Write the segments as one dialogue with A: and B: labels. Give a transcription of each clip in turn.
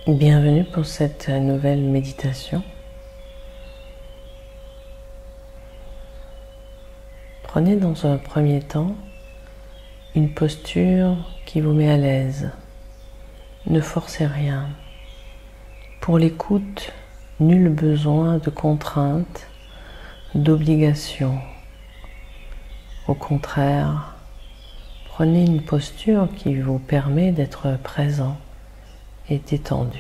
A: Bienvenue pour cette nouvelle méditation. Prenez dans un premier temps une posture qui vous met à l'aise. Ne forcez rien. Pour l'écoute, nul besoin de contraintes, d'obligations. Au contraire, prenez une posture qui vous permet d'être présent et détendu.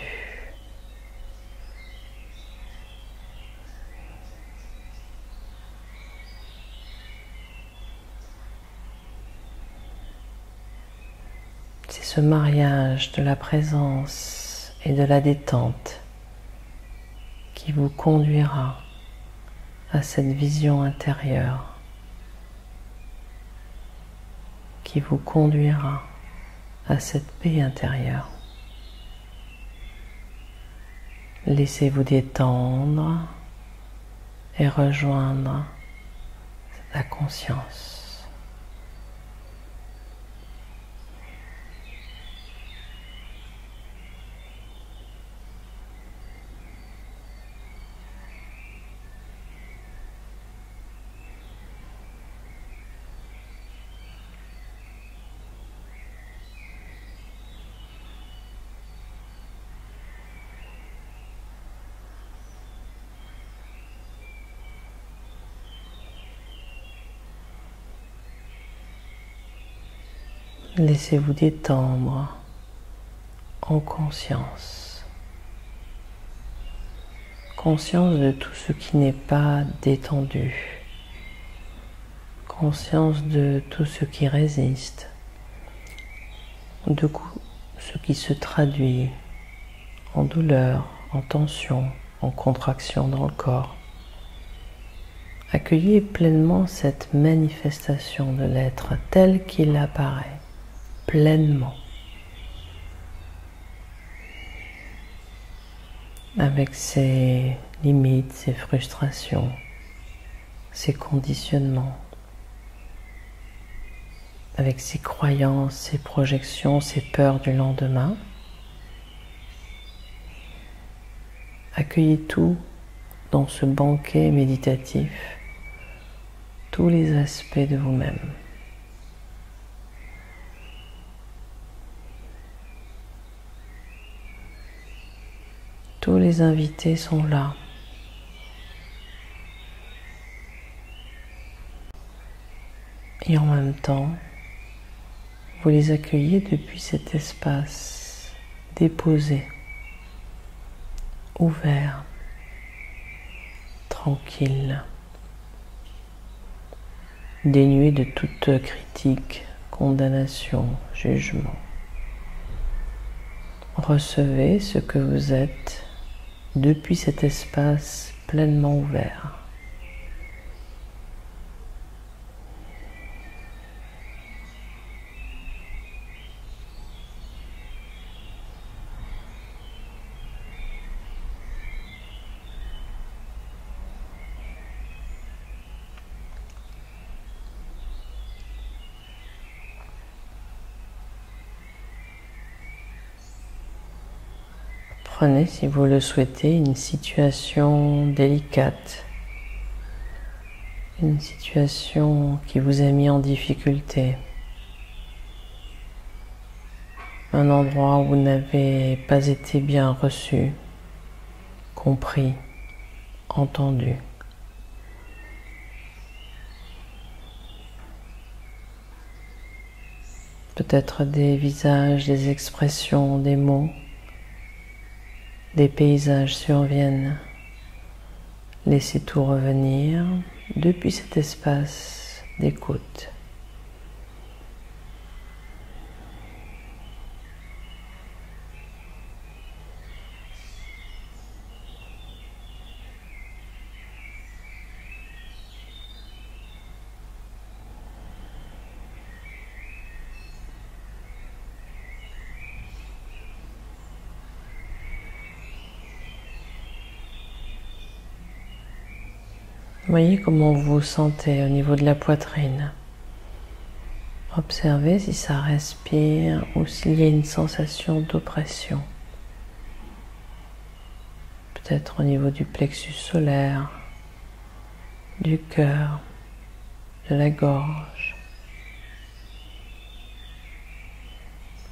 A: C'est ce mariage de la présence et de la détente qui vous conduira à cette vision intérieure, qui vous conduira à cette paix intérieure. Laissez-vous détendre et rejoindre la conscience. Laissez-vous détendre en conscience. Conscience de tout ce qui n'est pas détendu. Conscience de tout ce qui résiste. De ce qui se traduit en douleur, en tension, en contraction dans le corps. Accueillez pleinement cette manifestation de l'être tel qu'il apparaît. Pleinement, avec ses limites, ses frustrations, ses conditionnements, avec ses croyances, ses projections, ses peurs du lendemain. Accueillez tout dans ce banquet méditatif, tous les aspects de vous-même. Tous les invités sont là. Et en même temps, vous les accueillez depuis cet espace déposé, ouvert, tranquille, dénué de toute critique, condamnation, jugement. Recevez ce que vous êtes depuis cet espace pleinement ouvert. Prenez, si vous le souhaitez, une situation délicate, une situation qui vous a mis en difficulté, un endroit où vous n'avez pas été bien reçu, compris, entendu. Peut-être des visages, des expressions, des mots. Des paysages surviennent. Laissez tout revenir depuis cet espace d'écoute. Voyez comment vous vous sentez au niveau de la poitrine. Observez si ça respire ou s'il y a une sensation d'oppression. peut-être au niveau du plexus solaire, du cœur, de la gorge,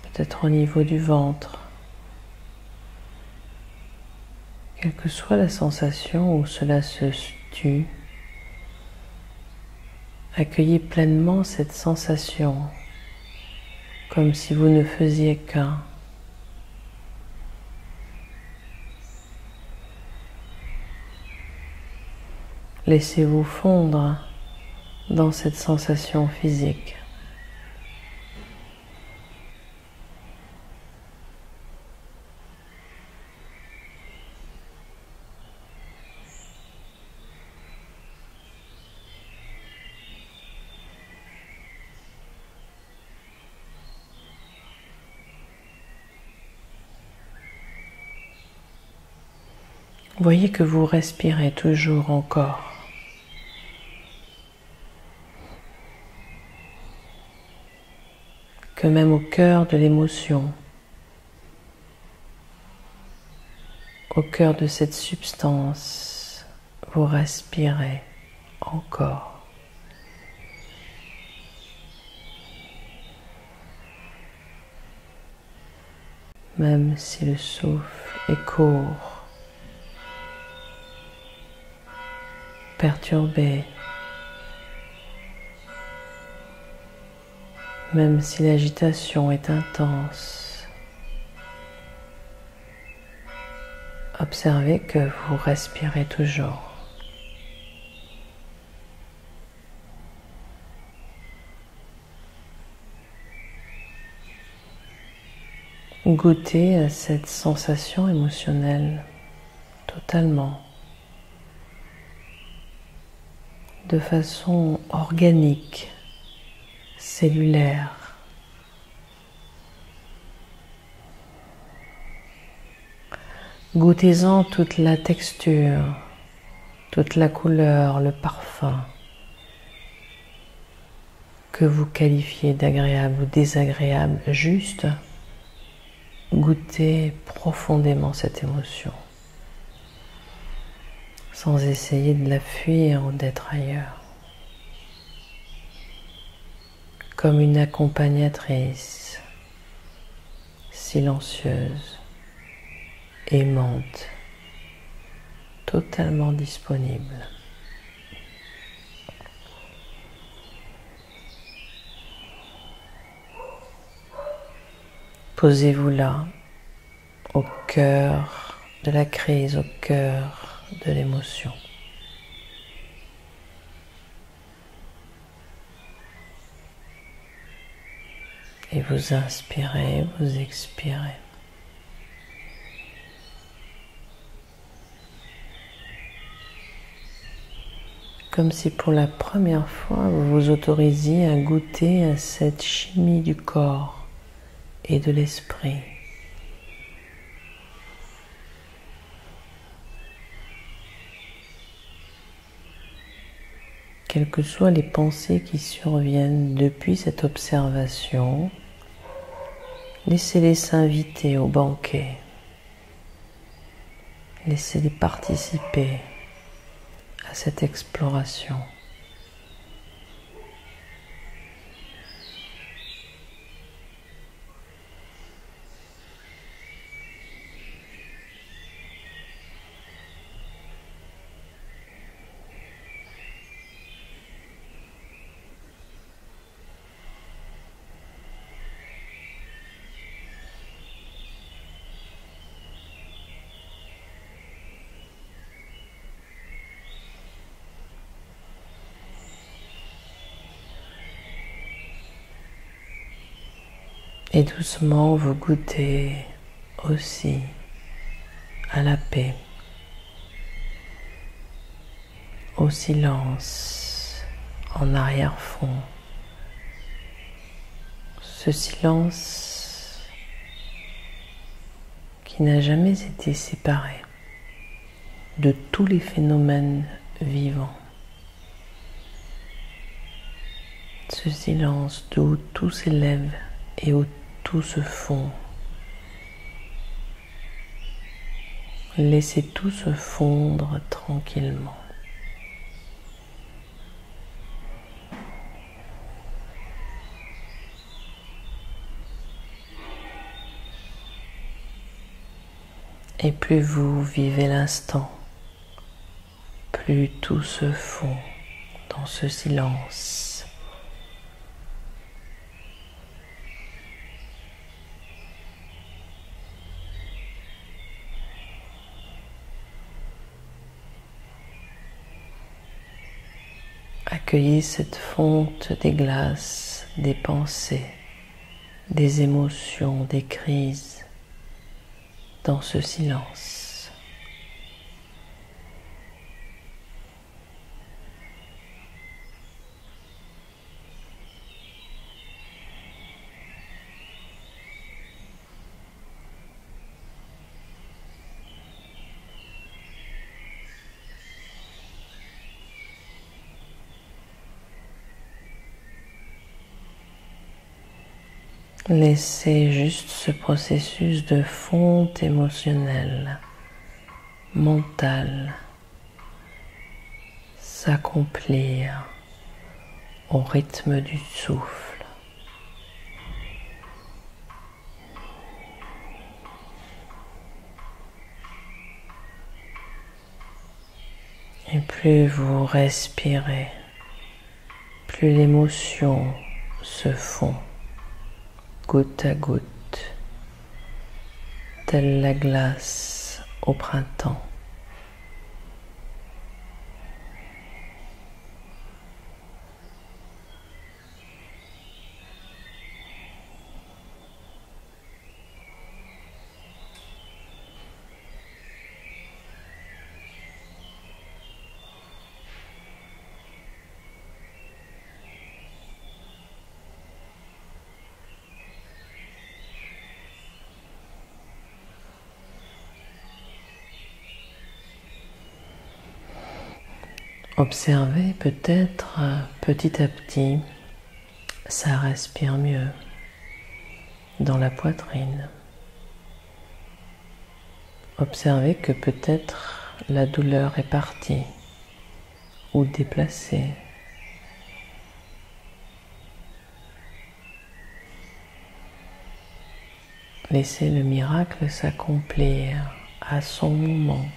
A: peut-être au niveau du ventre. Quelle que soit la sensation où cela se situe, accueillez pleinement cette sensation, comme si vous ne faisiez qu'un. Laissez-vous fondre dans cette sensation physique. Voyez que vous respirez toujours encore. Que même au cœur de l'émotion, au cœur de cette substance, vous respirez encore. Même si le souffle est court, perturbé, même si l'agitation est intense, observez que vous respirez toujours. Goûtez à cette sensation émotionnelle totalement, de façon organique, cellulaire. Goûtez-en toute la texture, toute la couleur, le parfum que vous qualifiez d'agréable ou désagréable. Juste goûtez profondément cette émotion, sans essayer de la fuir ou d'être ailleurs. Comme une accompagnatrice silencieuse, aimante, totalement disponible. Posez-vous là, au cœur de la crise, au cœur de l'émotion. Et vous inspirez, vous expirez. Comme si pour la première fois vous vous autorisiez à goûter à cette chimie du corps et de l'esprit. Quelles que soient les pensées qui surviennent depuis cette observation, laissez-les s'inviter au banquet. Laissez-les participer à cette exploration. Et doucement, vous goûtez aussi à la paix, au silence en arrière-fond. Ce silence qui n'a jamais été séparé de tous les phénomènes vivants. Ce silence d'où tout s'élève et où tout se fond. Laissez tout se fondre tranquillement. Et plus vous vivez l'instant, plus tout se fond dans ce silence. Accueillez cette fonte des glaces, des pensées, des émotions, des crises dans ce silence. Laissez juste ce processus de fonte émotionnelle, mentale, s'accomplir au rythme du souffle. Et plus vous respirez, plus l'émotion se fond, goutte à goutte, telle la glace au printemps. Observez peut-être petit à petit, ça respire mieux dans la poitrine. Observez que peut-être la douleur est partie ou déplacée. Laissez le miracle s'accomplir à son moment,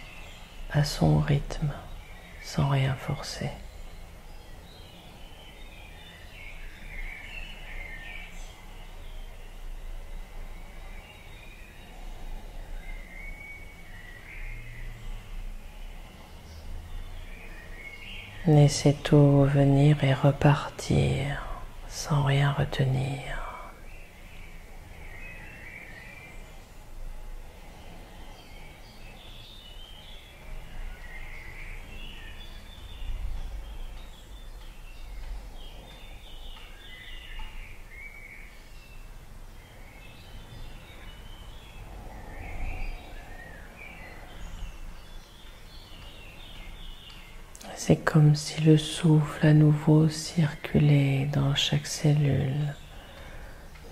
A: à son rythme, sans rien forcer. Laissez tout venir et repartir sans rien retenir. C'est comme si le souffle à nouveau circulait dans chaque cellule,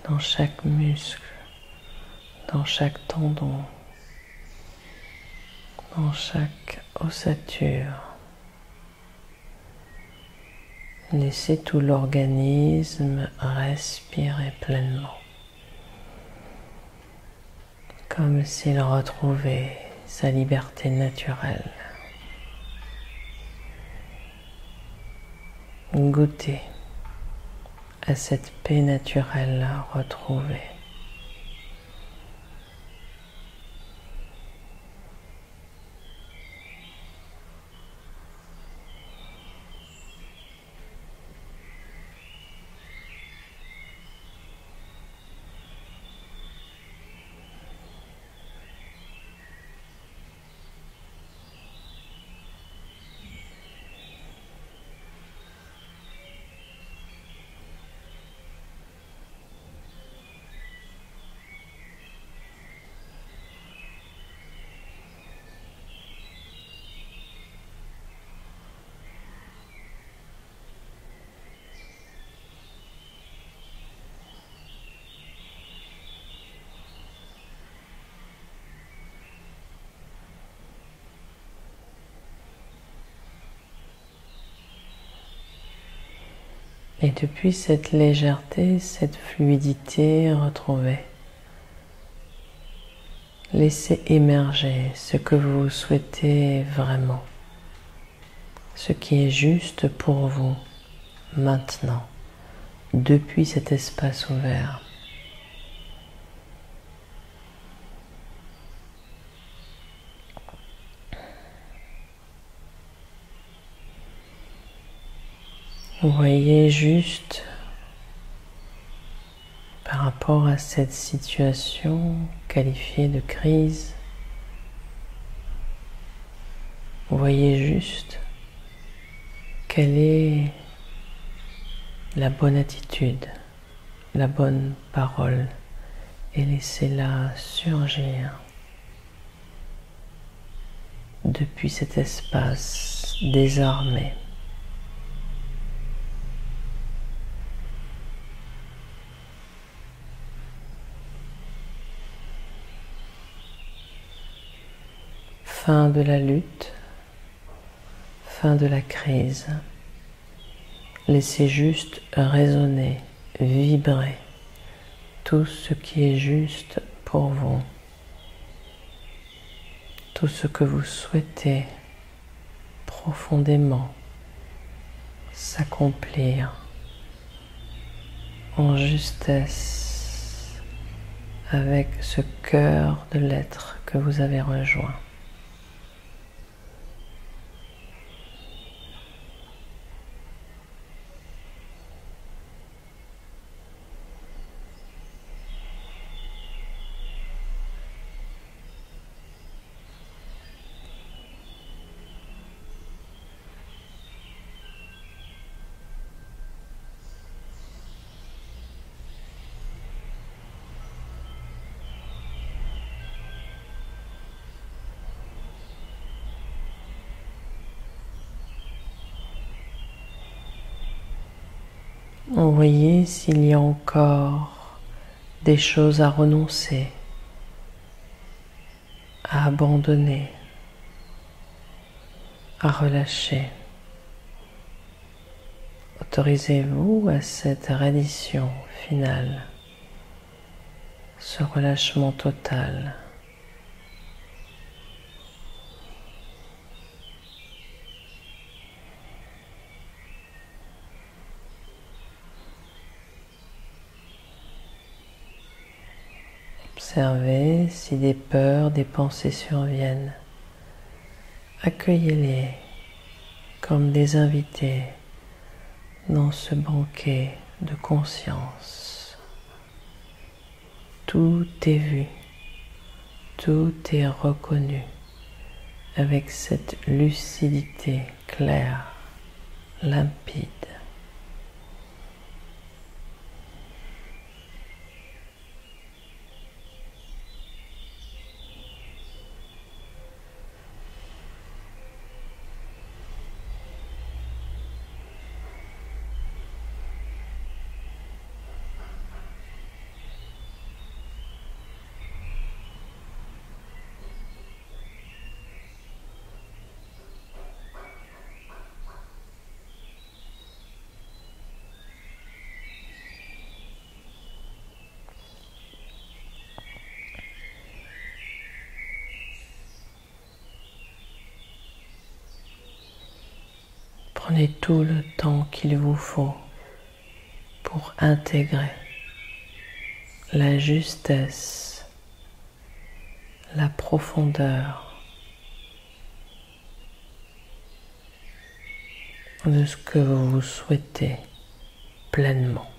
A: dans chaque muscle, dans chaque tendon, dans chaque ossature. Laissez tout l'organisme respirer pleinement, comme s'il retrouvait sa liberté naturelle. Goûtez à cette paix naturelle retrouvée. Et depuis cette légèreté, cette fluidité retrouvée, laissez émerger ce que vous souhaitez vraiment, ce qui est juste pour vous maintenant, depuis cet espace ouvert. Vous voyez juste par rapport à cette situation qualifiée de crise, vous voyez juste quelle est la bonne attitude, la bonne parole, et laissez-la surgir depuis cet espace désarmé. Fin de la lutte, fin de la crise. Laissez juste résonner, vibrer tout ce qui est juste pour vous, tout ce que vous souhaitez profondément s'accomplir en justesse avec ce cœur de l'être que vous avez rejoint. Voyez s'il y a encore des choses à renoncer, à abandonner, à relâcher. Autorisez-vous à cette reddition finale, ce relâchement total. Observez si des peurs, des pensées surviennent. Accueillez-les comme des invités dans ce banquet de conscience. Tout est vu, tout est reconnu avec cette lucidité claire, limpide. Prenez tout le temps qu'il vous faut pour intégrer la justesse, la profondeur de ce que vous souhaitez pleinement.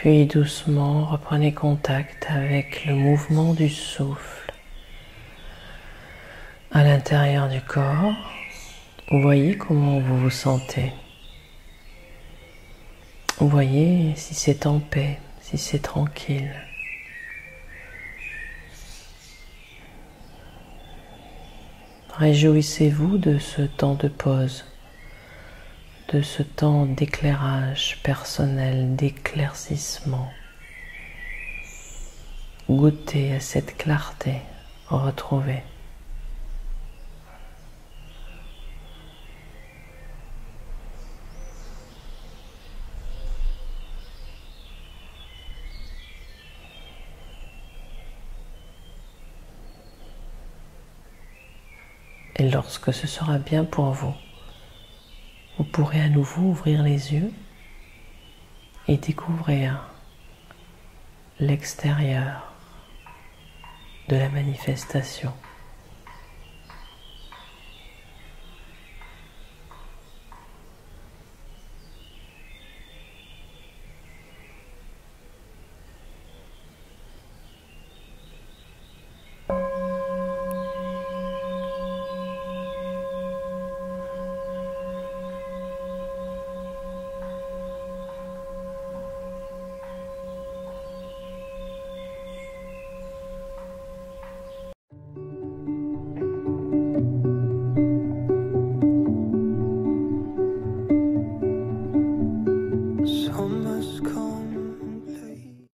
A: Puis doucement, reprenez contact avec le mouvement du souffle à l'intérieur du corps. Vous voyez comment vous vous sentez. Vous voyez si c'est en paix, si c'est tranquille. Réjouissez-vous de ce temps de pause, de ce temps d'éclairage personnel, d'éclaircissement. Goûtez à cette clarté retrouvée. Et lorsque ce sera bien pour vous, vous pourrez à nouveau ouvrir les yeux et découvrir l'extérieur de la manifestation.